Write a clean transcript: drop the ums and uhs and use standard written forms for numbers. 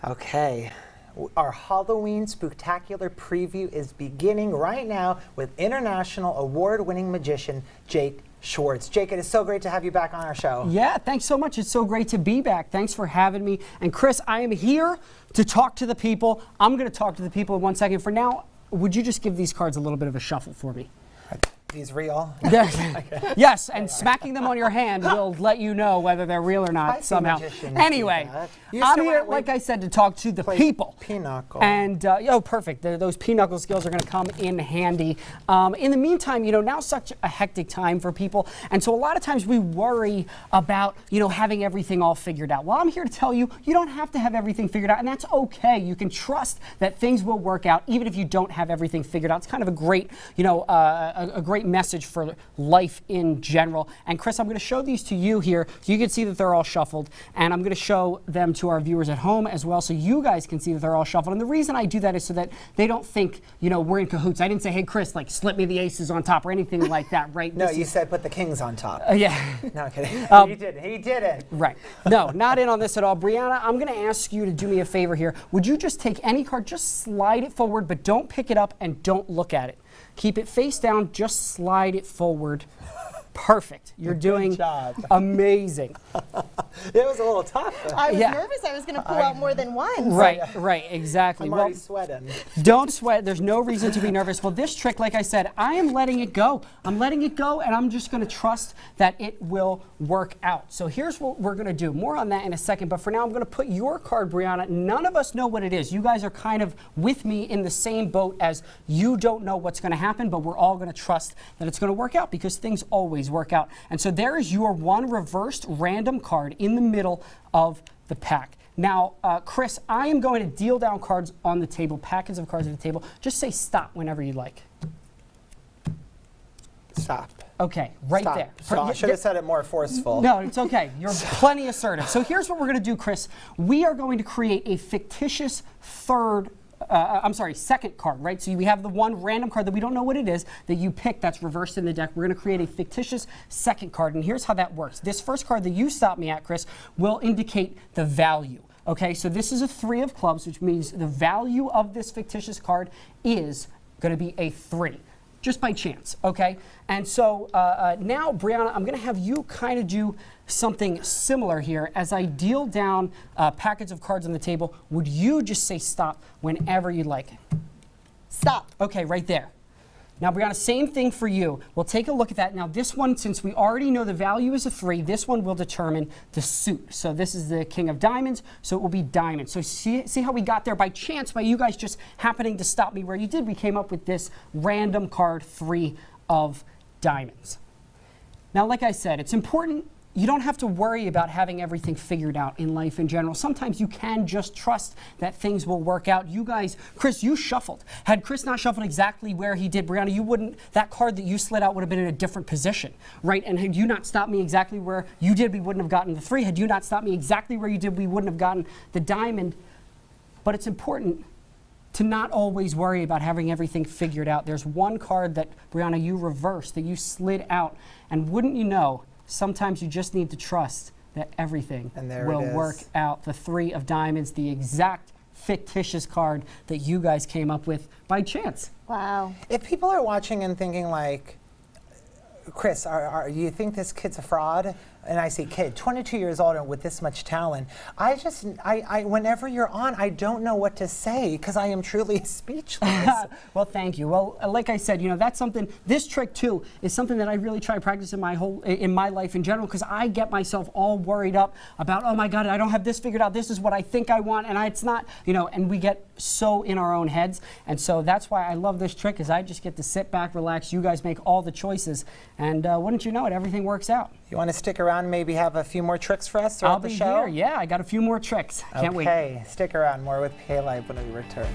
Okay, our Halloween Spooktacular preview is beginning right now with international award-winning magician Jake Schwartz. Jake, it is so great to have you back on our show. Yeah, thanks so much. It's so great to be back. Thanks for having me. And Chris, I am here to talk to the people. I'm going to talk to the people in 1 second. For now, would you just give these cards a little bit of a shuffle for me? These real? Okay. Yes, and smacking them on your hand will let you know whether they're real or not somehow. Anyway, I'm here, like I said, to talk to the people. Pinochle. And, oh, perfect. Those pinochle skills are going to come in handy. In the meantime, now such a hectic time for people. And so a lot of times we worry about, having everything all figured out. Well, I'm here to tell you, you don't have to have everything figured out, and that's okay. You can trust that things will work out, even if you don't have everything figured out. It's kind of a great, a great message for life in general. And Chris, I'm going to show these to you here so you can see that they're all shuffled, and I'm going to show them to our viewers at home as well so you guys can see that they're all shuffled. And the reason I do that is so that they don't think, we're in cahoots. I didn't say, hey, Chris, like slip me the aces on top or anything like that, right? No, you said put the kings on top. Yeah. No, I'm kidding. He didn't. Right. No, not in on this at all. Brianna, I'm going to ask you to do me a favor here. Would you just take any card, just slide it forward, but don't pick it up and don't look at it. Keep it face down, just slide it forward. Perfect. You're doing amazing. It was a little tough. I was nervous I was going to pull out more than one. Right, exactly. I'm already sweating. Don't sweat. There's no reason to be nervous. Well, this trick, like I said, I am letting it go. I'm letting it go, and I'm just going to trust that it will work out. So here's what we're going to do. More on that in a second, but for now, I'm going to put your card, Brianna. None of us know what it is. You guys are kind of with me in the same boat as you don't know what's going to happen, but we're all going to trust that it's going to work out because things always work out. And so there is your one reversed random card in the middle of the pack. Now, Chris, I am going to deal down cards on the table, packets of cards on the table. Just say stop whenever you like. Stop. Okay, right Stop. there. Stop. I should have said it more forceful. No, it's okay. You're plenty assertive. So here's what we're going to do, Chris. We are going to create a fictitious second card, right? So we have the one random card that we don't know what it is that you pick that's reversed in the deck. We're going to create a fictitious second card, and here's how that works. This first card that you stop me at, Chris, will indicate the value. Okay, so this is a 3 of clubs, which means the value of this fictitious card is going to be a 3. Just by chance, okay? And so now, Brianna, I'm going to have you kind of do something similar here. As I deal down packets of cards on the table, would you just say stop whenever you like? Stop. Okay, right there. Now, Brianna, same thing for you. We'll take a look at that. Now, this one, since we already know the value is a 3, this one will determine the suit. So this is the king of diamonds, so it will be diamonds. So see how we got there by chance, by you guys just happening to stop me where you did. We came up with this random card, 3 of diamonds. Now, like I said, it's important. You don't have to worry about having everything figured out in life in general. Sometimes you can just trust that things will work out. You guys, Chris, you shuffled. Had Chris not shuffled exactly where he did, Brianna, you wouldn't, that card that you slid out would have been in a different position, right? And had you not stopped me exactly where you did, we wouldn't have gotten the 3. Had you not stopped me exactly where you did, we wouldn't have gotten the diamond. But it's important to not always worry about having everything figured out. There's one card that, Brianna, you reversed, that you slid out. And wouldn't you know, sometimes you just need to trust that everything will work out. The 3 of diamonds, the exact fictitious card that you guys came up with by chance. Wow. If people are watching and thinking like, Chris, you think this kid's a fraud? And I say kid, 22 years old and with this much talent. Whenever you're on, I don't know what to say because I am truly speechless. Well, thank you. Well, like I said, that's something, this trick too is something that I really try to practice in my life in general because I get myself all worried up about, oh my God, I don't have this figured out. This is what I think I want and it's not, and we get so in our own heads. And so that's why I love this trick is I just get to sit back, relax. You guys make all the choices and wouldn't you know it, everything works out. You want to stick around, maybe have a few more tricks for us throughout the show? I'll be here. Yeah, I got a few more tricks. Can't wait. Okay, stick around. More with PA Live when we return.